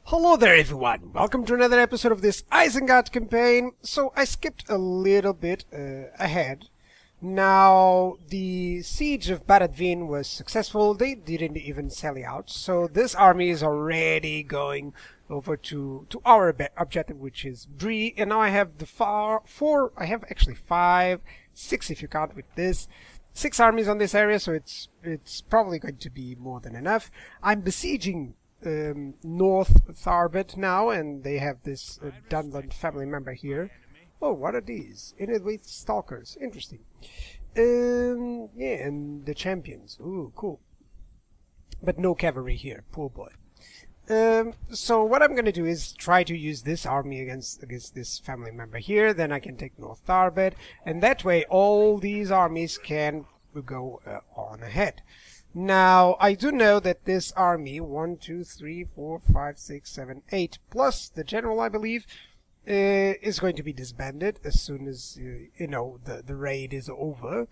Hello there everyone, welcome to another episode of this Isengard campaign. So I skipped a little bit ahead. Now the siege of Badadvin was successful, they didn't even sally out, so this army is already going over to our objective, which is Bree, and now I have the I have actually 5, 6 if you count with this, 6 armies on this area, so it's probably going to be more than enough. I'm besieging North Tharbet now, and they have this Dunland family member here. Oh, what are these? Inuit stalkers. Interesting. Yeah, and the champions. Ooh, cool. But no cavalry here. Poor boy. So what I'm going to do is try to use this army against this family member here. Then I can take North Tharbet, and that way all these armies can go on ahead. Now, I do know that this army, 1, 2, 3, 4, 5, 6, 7, 8, plus the general, I believe, is going to be disbanded as soon as, you know, the raid is over.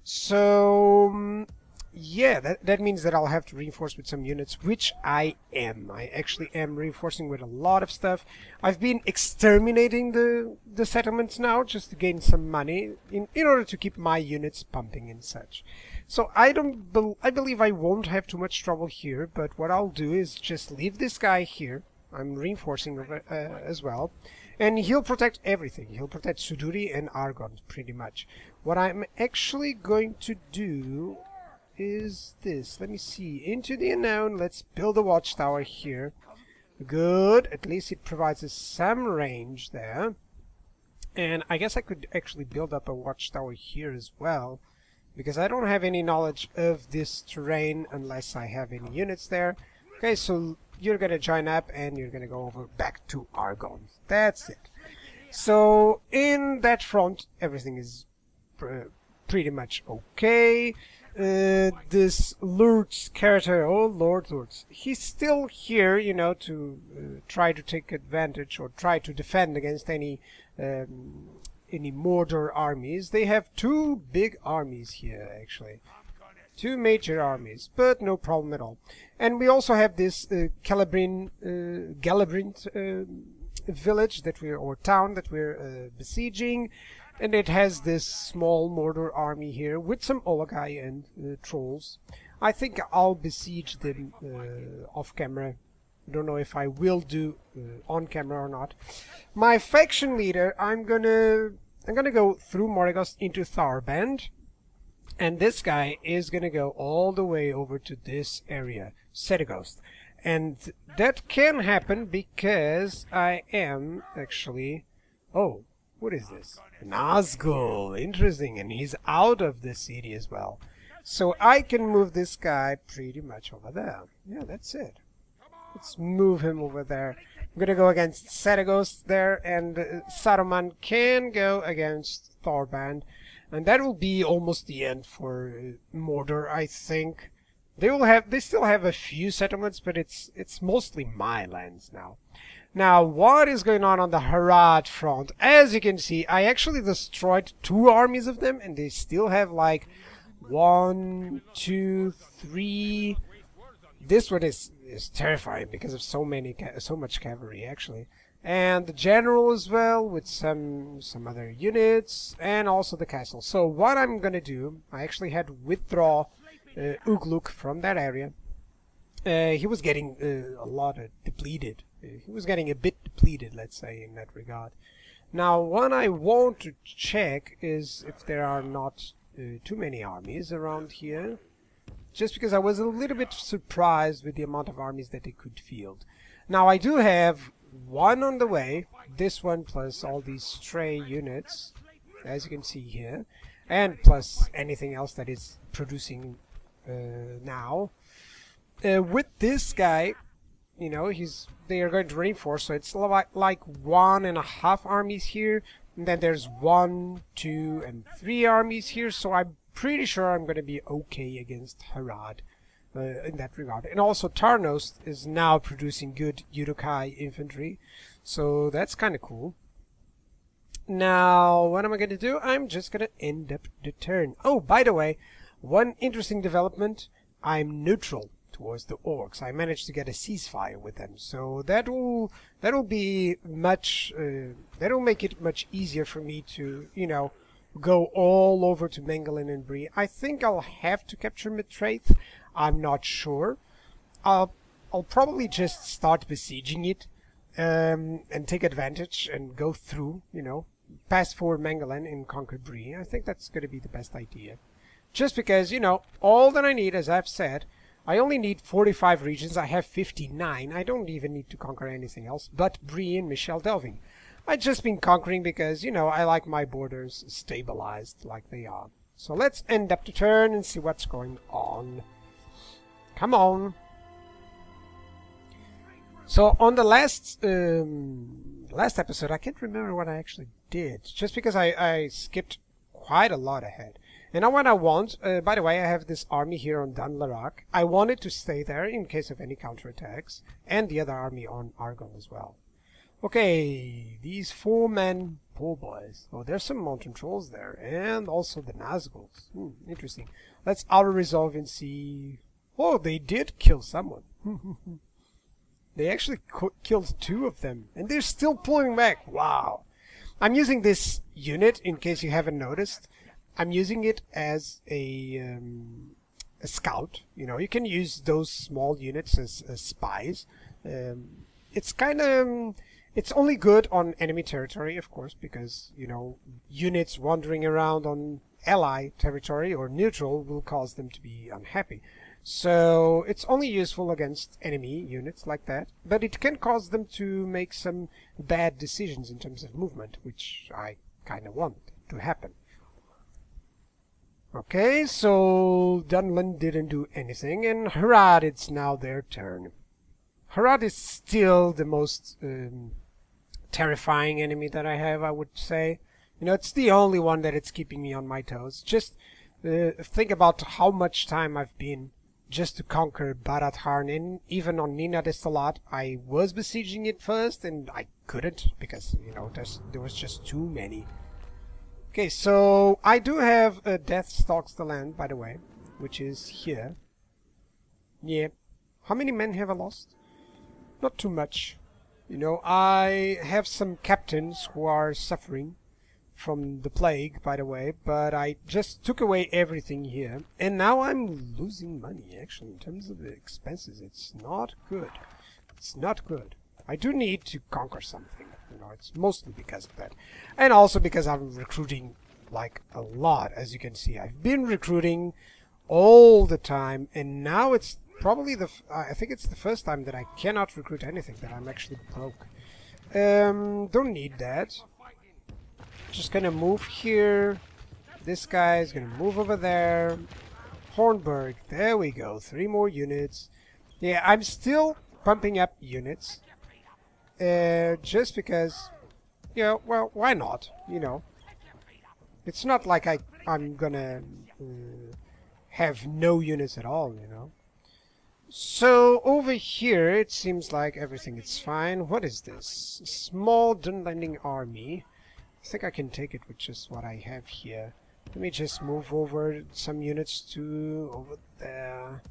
So, yeah, that means that I'll have to reinforce with some units, which I am. I actually am reinforcing with a lot of stuff. I've been exterminating the settlements now, just to gain some money, in order to keep my units pumping and such. So I believe I won't have too much trouble here, but what I'll do is just leave this guy here. I'm reinforcing as well. And he'll protect everything. He'll protect Suduri and Argon, pretty much. What I'm actually going to do is this. Let me see. Into the unknown. Let's build a watchtower here. Good. At least it provides us some range there. And I guess I could actually build up a watchtower here as well, because I don't have any knowledge of this terrain unless I have any units there. Okay, so you're gonna join up and you're gonna go over back to Argon. That's it. So in that front, everything is pretty much okay. This Lurtz character, oh Lord Lurtz, he's still here, you know, to try to take advantage or try to defend against any Mordor armies. They have 2 big armies here, actually. 2 major armies, but no problem at all. And we also have this Galabrint village that or town that we're besieging, and it has this small Mordor army here with some Olagai and trolls. I think I'll besiege them off camera. I don't know if I will do on camera or not. My faction leader, I'm gonna go through Morgoth into Tharband, and this guy is gonna go all the way over to this area, Sedagost. And that can happen because I am actually... Oh, what is this? Nazgul, interesting, and he's out of the city as well. So I can move this guy pretty much over there. Yeah, that's it. Let's move him over there. I'm gonna go against Sedagost there, and Saruman can go against Tharband, and that will be almost the end for Mordor, I think. They still have a few settlements, but it's mostly my lands now. Now, what is going on the Harad front? As you can see, I actually destroyed 2 armies of them, and they still have like 1, 2, 3. This one is terrifying because of so much cavalry actually, and the general as well with some other units, and also the castle. So what I'm gonna do, I actually had to withdraw Ugluk from that area. He was getting a lot depleted. He was getting a bit depleted, let's say, in that regard. Now what I want to check is if there are not too many armies around here, just because I was a little bit surprised with the amount of armies that they could field. Now I do have 1 on the way, this one plus all these stray units, as you can see here, and plus anything else that is producing now. With this guy, you know, they are going to reinforce, so it's like 1.5 armies here, and then there's 1, 2, and 3 armies here, so I'm pretty sure I'm going to be okay against Harad in that regard. And also Tarnost is now producing good Yudokai infantry, so that's kind of cool. Now, what am I going to do? I'm just going to end up the turn. Oh, by the way, one interesting development, I'm neutral towards the orcs. I managed to get a ceasefire with them, so that'll be much that'll make it much easier for me to, you know, go all over to Mengelin and Bree. I think I'll have to capture Mitraith. I'm not sure. I'll probably just start besieging it and take advantage and go through, you know, pass forward Mengelin and conquer Bree. I think that's going to be the best idea. Just because, you know, all that I need, as I've said, I only need 45 regions. I have 59. I don't even need to conquer anything else but Bree and Michel Delving. I've just been conquering because, you know, I like my borders stabilized like they are. So let's end up the turn and see what's going on. Come on. So on the last episode, I can't remember what I actually did, just because I skipped quite a lot ahead. And now what I want, by the way, I have this army here on Dunlarak. I want it to stay there in case of any counterattacks, and the other army on Argon as well. Okay, these 4 men, poor boys. Oh, there's some mountain trolls there, and also the Nazguls. Interesting. Let's auto-resolve and see... Oh, they did kill someone. They actually killed 2 of them, and they're still pulling back. Wow. I'm using this unit, in case you haven't noticed. I'm using it as a scout. You know, you can use those small units as spies. It's kind of... It's only good on enemy territory, of course, because, you know, units wandering around on ally territory or neutral will cause them to be unhappy. So it's only useful against enemy units like that, but it can cause them to make some bad decisions in terms of movement, which I kind of want to happen. Okay, so Dunland didn't do anything, and Harad, it's now their turn. Harad is still the most terrifying enemy that I have, I would say. You know, it's the only one that it's keeping me on my toes. Just think about how much time I've been just to conquer Barat Harnin. Even on Nina Destalat, I was besieging it first, and I couldn't, because, you know, there was just too many. Okay, so I do have Death Stalks the Land, by the way, which is here. Yeah. How many men have I lost? Not too much. You know, I have some captains who are suffering from the plague, by the way, but I just took away everything here, and now I'm losing money, actually, in terms of the expenses. It's not good. It's not good. I do need to conquer something, you know, it's mostly because of that. And also because I'm recruiting, like, a lot, as you can see. I've been recruiting all the time, and now it's probably I think it's the first time that I cannot recruit anything, that I'm actually broke. Don't need that. Just gonna move here. This guy is gonna move over there. Hornburg, there we go. 3 more units. Yeah, I'm still pumping up units. Just because, you know, well, why not? You know, it's not like I'm gonna have no units at all, you know. So over here, it seems like everything is fine. What is this? A small Dunlanding army. I think I can take it with just what I have here. Let me just move over some units to over there.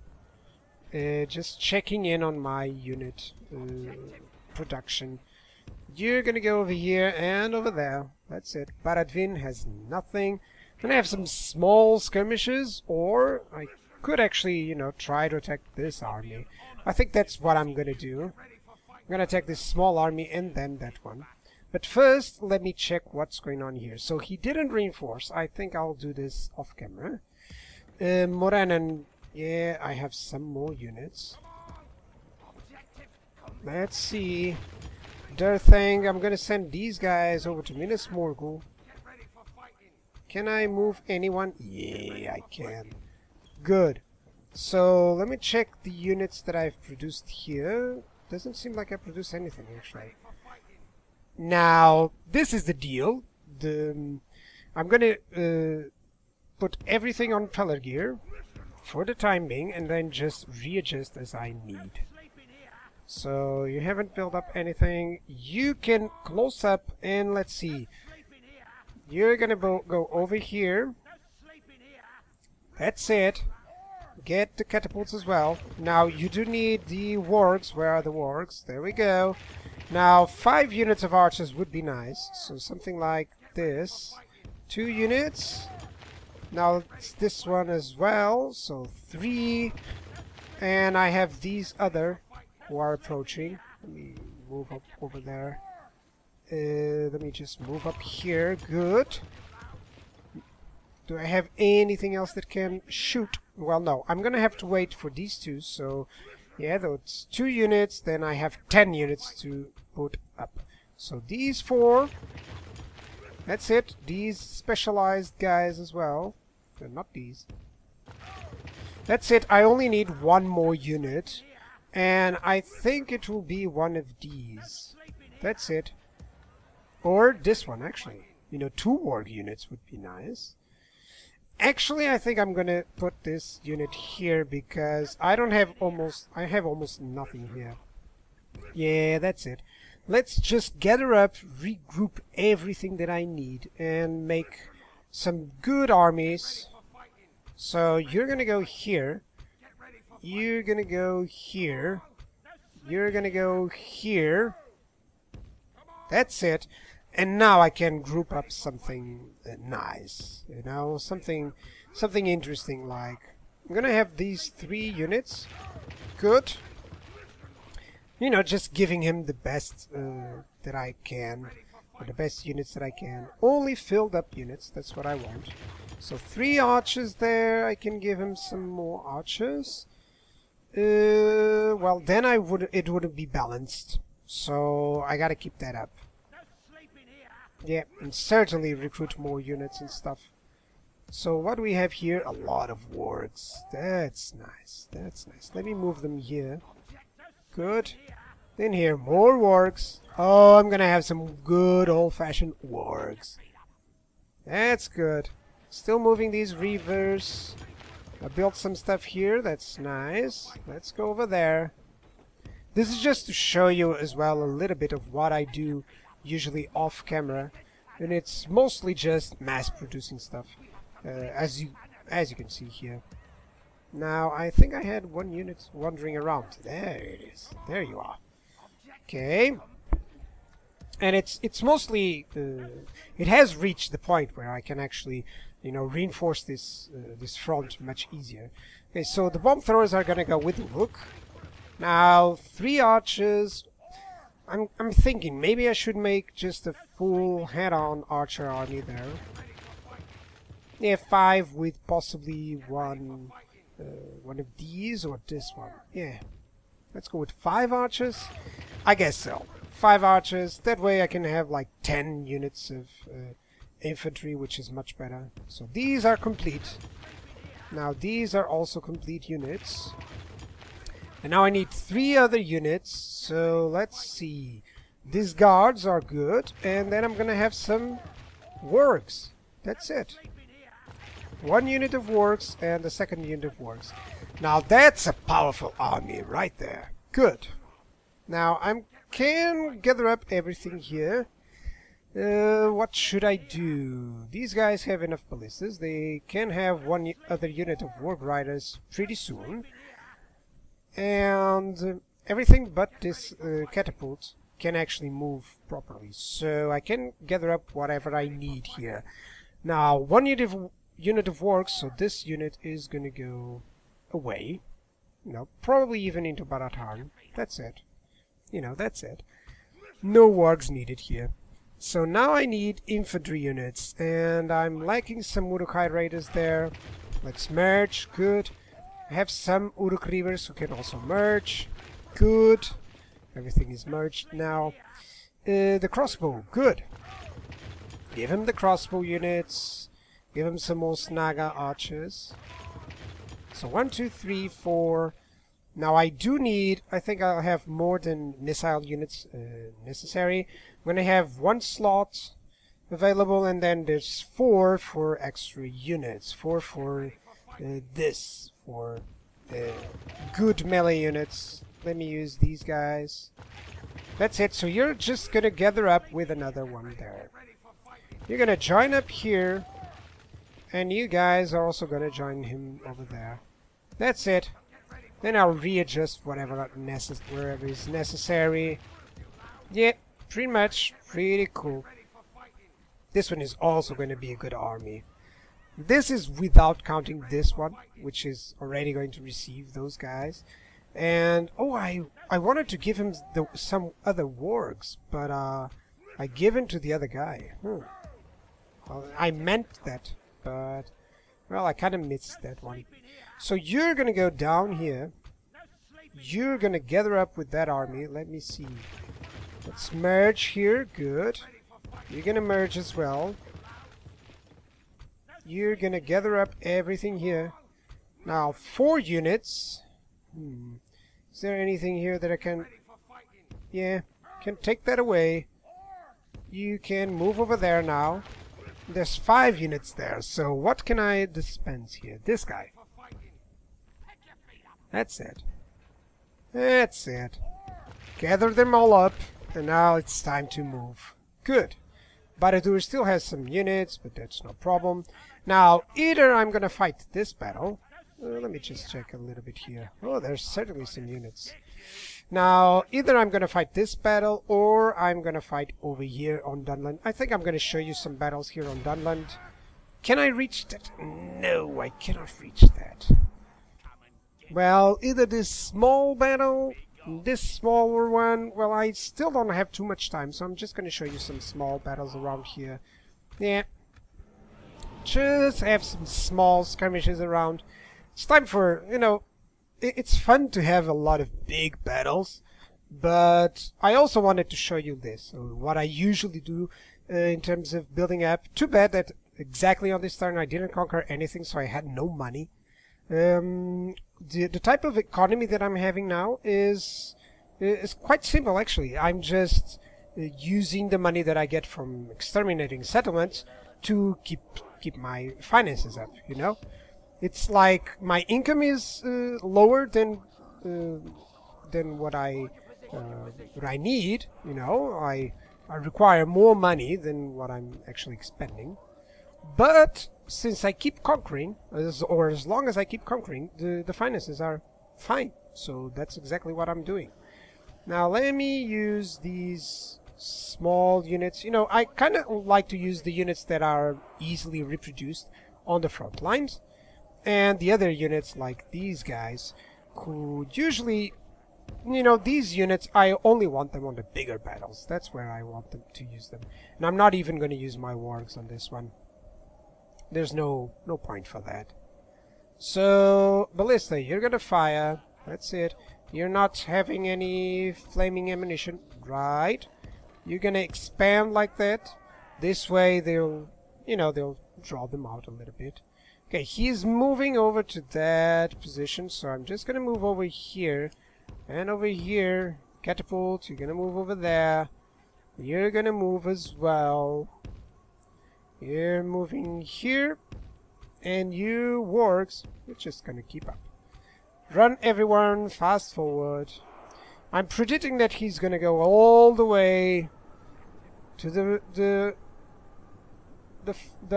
Just checking in on my unit production. You're gonna go over here and over there. That's it. Baradvin has nothing. Then I have some small skirmishes, or I could actually, you know, try to attack this army. I think that's what I'm gonna do. I'm gonna attack this small army and then that one. But first, let me check what's going on here. So he didn't reinforce. I think I'll do this off camera. Moranen, yeah, I have some more units. Let's see. Durthang, I'm gonna send these guys over to Minas Morgul. Can I move anyone? Yeah, I can. Good. So let me check the units that I've produced here. Doesn't seem like I produced anything, actually. Now, this is the deal. I'm gonna put everything on Pelargir for the time being, and then just readjust as I need. So you haven't built up anything. You can close up, and let's see. You're gonna go over here. That's it. Get the catapults as well. Now, you do need the wargs. Where are the wargs? There we go. Now, 5 units of archers would be nice. So, something like this. 2 units. Now, it's this one as well. So, 3. And I have these other who are approaching. Let me move up over there. Let me just move up here. Good. Do I have anything else that can shoot? Well, no. I'm gonna have to wait for these two, so... Yeah, though it's 2 units, then I have 10 units to put up. So these 4... That's it. These specialized guys as well. Not these. That's it. I only need 1 more unit. And I think it will be one of these. That's it. Or this one, actually. You know, 2 warg units would be nice. Actually, I think I'm gonna put this unit here because I have almost nothing here. Yeah, that's it. Let's just gather up, regroup everything that I need, and make some good armies. So you're gonna go here. You're gonna go here. You're gonna go here. That's it. And now I can group up something nice, you know, something interesting. Like I'm gonna have these 3 units. Good. You know, just giving him the best that I can, or the best units that I can. Only filled up units. That's what I want. So 3 archers there. I can give him some more archers. Well, then it wouldn't be balanced. So I gotta keep that up. Yeah, and certainly recruit more units and stuff. So what do we have here? A lot of wargs. That's nice. That's nice. Let me move them here. Good. Then here, more wargs. Oh, I'm gonna have some good old-fashioned wargs. That's good. Still moving these reavers. I built some stuff here. That's nice. Let's go over there. This is just to show you as well a little bit of what I do usually off camera, and it's mostly just mass producing stuff, as you can see here. Now I think I had 1 unit wandering around. There it is. There you are. Okay, and it's mostly it has reached the point where I can actually, you know, reinforce this this front much easier. Okay, so the bomb throwers are gonna go with the rook. Now 3 archers. I'm thinking maybe I should make just a full head-on archer army there. Yeah, 5 with possibly one of these or this one. Yeah, let's go with 5 archers. I guess so. 5 archers. That way I can have like 10 units of infantry, which is much better. So these are complete. Now these are also complete units. And now I need 3 other units, so let's see. These guards are good, and then I'm gonna have some wargs. That's it. 1 unit of wargs and the 2nd unit of wargs. Now that's a powerful army right there. Good. Now I can gather up everything here. What should I do? These guys have enough ballistas. They can have 1 other unit of warg riders pretty soon. And everything but this catapult can actually move properly, so I can gather up whatever I need here. Now 1 unit of wargs, so this unit is gonna go away. You know, probably even into Baratarn. That's it. You know, that's it. No wargs needed here. So now I need infantry units, and I'm lacking some Urukai raiders there. Let's merge. Good. I have some Uruk Reavers who can also merge. Good. Everything is merged now. The crossbow. Good. Give him the crossbow units. Give him some more Snaga archers. So 1, 2, 3, 4. Now I do need... I think I'll have more than missile units necessary. I'm going to have 1 slot available, and then there's 4 for extra units. 4 for this. For good melee units. Let me use these guys. That's it. So you're just gonna gather up with another one there. You're gonna join up here, and you guys are also gonna join him over there. That's it. Then I'll readjust wherever is necessary. Yeah, pretty much. Pretty cool. This one is also going to be a good army. This is without counting this one, which is already going to receive those guys. And, oh, I wanted to give him some other wargs, but I gave in to the other guy. Well, I meant that, but, well, I kind of missed that one. So you're going to go down here. You're going to gather up with that army. Let me see. Let's merge here. Good. You're going to merge as well. You're going to gather up everything here. Now, 4 units. Is there anything here that I can... Yeah, can take that away. You can move over there now. There's 5 units there, so what can I dispense here? This guy. That's it. That's it. Gather them all up, and now it's time to move. Good. Baradur still has some units, but that's no problem. Now, either I'm gonna fight this battle. Let me just check a little bit here. Oh, there's certainly some units. Now, either I'm gonna fight this battle, or I'm gonna fight over here on Dunland. I think I'm gonna show you some battles here on Dunland. Can I reach that? No, I cannot reach that. Well, either this small battle, this smaller one, well, I still don't have too much time, so I'm just going to show you some small battles around here. Yeah. Just have some small skirmishes around. It's time for, you know, it's fun to have a lot of big battles, but I also wanted to show you this, what I usually do in terms of building up. Too bad that exactly on this turn I didn't conquer anything, so I had no money. The type of economy that I'm having now is quite simple, actually. I'm just using the money that I get from exterminating settlements to keep my finances up, you know? It's like my income is lower than what I need, you know? I require more money than what I'm actually expending. But since I keep conquering, or as long as I keep conquering, the finances are fine. So that's exactly what I'm doing. Now let me use these small units. You know, I kind of like to use the units that are easily reproduced on the front lines. And the other units, like these guys, could usually... You know, these units, I only want them on the bigger battles. That's where I want them to use them. And I'm not even going to use my wargs on this one. There's no point for that. So, Ballista, you're gonna fire. That's it. You're not having any flaming ammunition. Right. You're gonna expand like that. This way they'll, you know, they'll draw them out a little bit. Okay, he's moving over to that position, so I'm just gonna move over here. And over here, catapult, you're gonna move over there. You're gonna move as well. You're moving here, and you wargs, you're just gonna keep up. Run everyone, fast forward. I'm predicting that he's gonna go all the way to the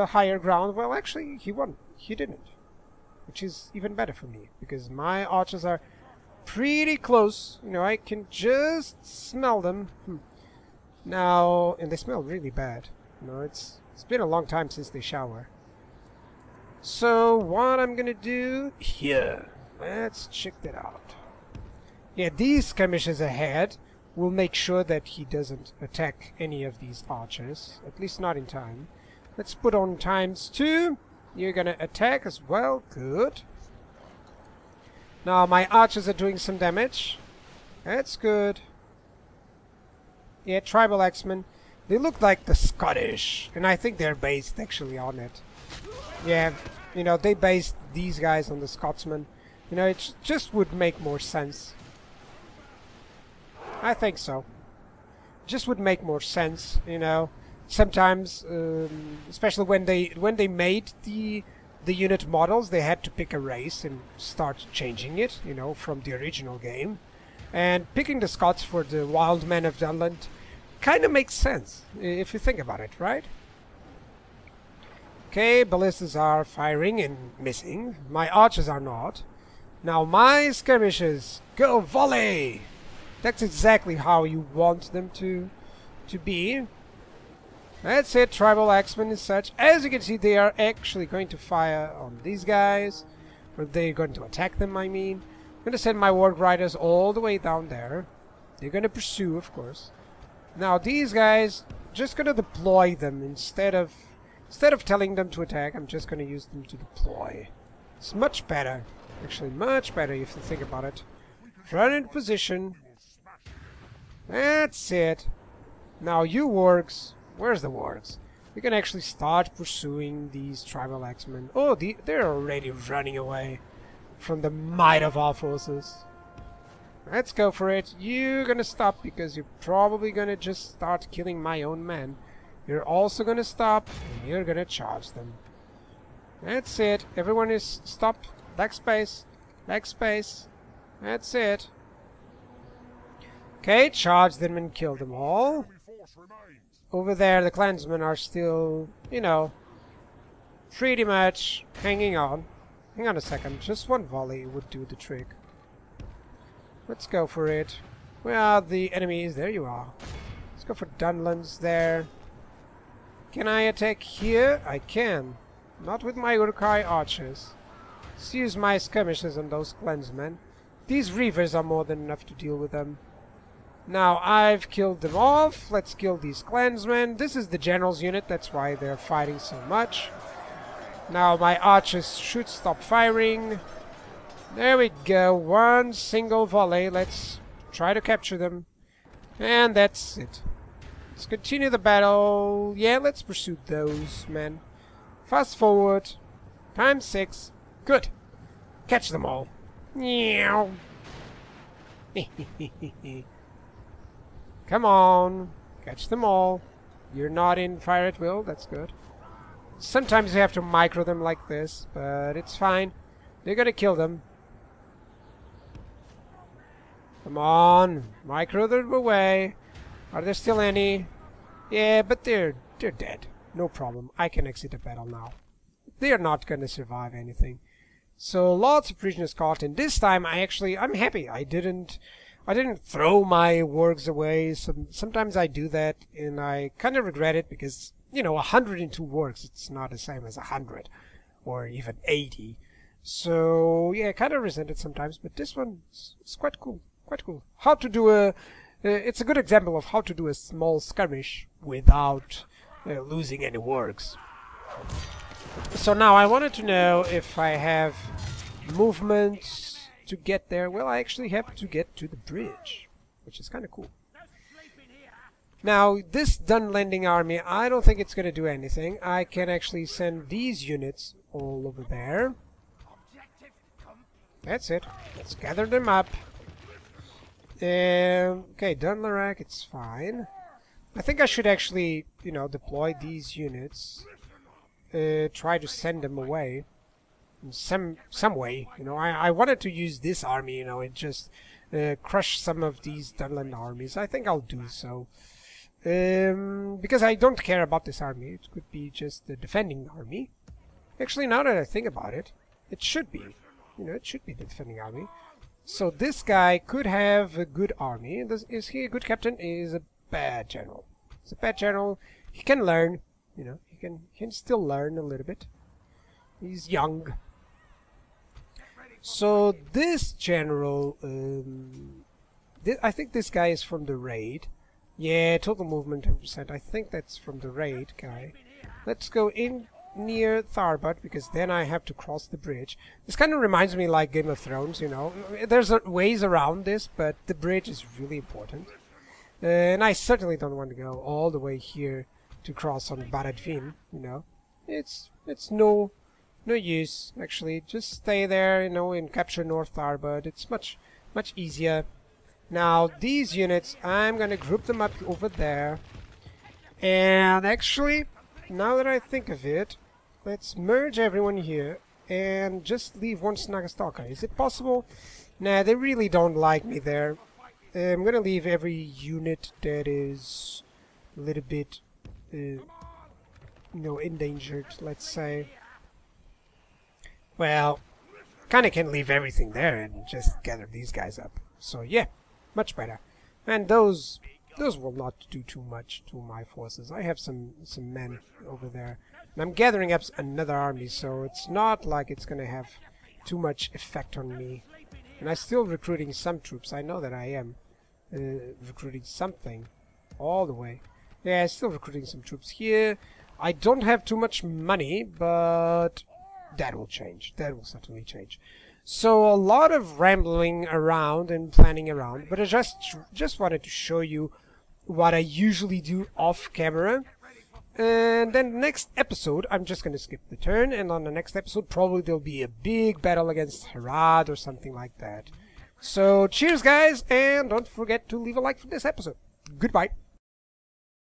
higher ground. Well, actually, he won. He didn't, which is even better for me because my archers are pretty close. You know, I can just smell them. Now, and they smell really bad. You know, it's been a long time since they shower. So what I'm gonna do here, let's check that out. Yeah, these skirmishes ahead will make sure that he doesn't attack any of these archers, at least not in time. Let's put on ×2. You're gonna attack as well. Good. Now my archers are doing some damage. That's good. Yeah, tribal axemen. They look like the Scottish, and I think they're based actually on it. Yeah, you know, they based these guys on the Scotsmen. You know, it just would make more sense. I think so. Just would make more sense, you know. Sometimes, especially when they made the unit models, they had to pick a race and start changing it, you know, from the original game. And picking the Scots for the Wild Men of Dunland kind of makes sense, if you think about it, right? Okay, ballistas are firing and missing. My archers are not. Now my skirmishes, go volley! That's exactly how you want them to be. That's it, tribal axemen and such. As you can see, they are actually going to fire on these guys. Or they're going to attack them, I mean. I'm going to send my warg riders all the way down there. They're going to pursue, of course. Now these guys, just going to deploy them instead of telling them to attack. I'm just going to use them to deploy. It's much better. Actually, much better if you think about it. Run in position. That's it. Now you wargs. Where's the wargs? We can actually start pursuing these tribal axemen. Oh, they're already running away from the might of our forces. Let's go for it. You're gonna stop because you're probably gonna just start killing my own men. You're also gonna stop and you're gonna charge them. That's it. Everyone is stop. Backspace. Backspace. That's it. Okay, charge them and kill them all. Over there, the clansmen are still, you know, pretty much hanging on. Hang on a second. Just one volley would do the trick. Let's go for it. Where are the enemies? There you are. Let's go for Dunlands there. Can I attack here? I can. Not with my Uruk-hai archers. Let's use my skirmishes on those clansmen. These reavers are more than enough to deal with them. Now, I've killed them off. Let's kill these clansmen. This is the general's unit, that's why they're fighting so much. Now, my archers should stop firing. There we go. One single volley. Let's try to capture them. And that's it. Let's continue the battle. Yeah, let's pursue those men. Fast forward. Times 6. Good. Catch them all. Meow. Come on, catch them all. You're not in fire at will, that's good. Sometimes you have to micro them like this, but it's fine. They're gonna kill them. Come on, micro them away. Are there still any? Yeah, but they're dead. No problem. I can exit the battle now. They're not gonna survive anything. So lots of prisoners caught, and this time I'm happy. I didn't throw my wargs away. Sometimes I do that, and I kind of regret it because, you know, 102 wargs, it's not the same as 100 or even 80. So yeah, I kind of resent it sometimes, but this one is quite cool. Quite cool. How to do it's a good example of how to do a small skirmish without losing any wargs. So now I wanted to know if I have movement to get there. Well, I actually have to get to the bridge, which is kind of cool. Now, this Dunlanding army, I don't think it's going to do anything. I can actually send these units all over there. That's it. Let's gather them up. Okay, Dunlarak, it's fine. I think I should actually, you know, deploy these units. Try to send them away. Some way, you know. I wanted to use this army, you know, and just crush some of these Dunland armies. I think I'll do so. Because I don't care about this army. It could be just the defending army. Actually, now that I think about it, it should be. You know, it should be the defending army. So this guy could have a good army. Is he a good captain? He is a bad general. He's a bad general. He can learn, you know. He can still learn a little bit. He's young. So this general, I think this guy is from the raid. Yeah, total movement 10%. I think that's from the raid guy. Let's go in near Tharbad, because then I have to cross the bridge. This kind of reminds me like Game of Thrones, you know. There's ways around this, but the bridge is really important. And I certainly don't want to go all the way here to cross on Baradvin, you know. It's no use, actually. Just stay there, you know, and capture North Tharbad. It's much easier. Now, these units, I'm gonna group them up over there. And actually, now that I think of it, let's merge everyone here and just leave one Snagastalker. Is it possible? Nah, they really don't like me there. I'm gonna leave every unit that is a little bit, you know, endangered, let's say. Well, Kinda can leave everything there and just gather these guys up. So yeah, much better. And those will not do too much to my forces. I have some men over there. And I'm gathering up another army, so it's not like it's gonna have too much effect on me. And I'm still recruiting some troops. I know that I am recruiting something all the way. Yeah, still recruiting some troops here. I don't have too much money, but that will change. That will certainly change. So a lot of rambling around and planning around, but I just wanted to show you what I usually do off camera. And then next episode, I'm just going to skip the turn, and on the next episode probably there'll be a big battle against Harad or something like that. So cheers guys, and don't forget to leave a like for this episode. Goodbye.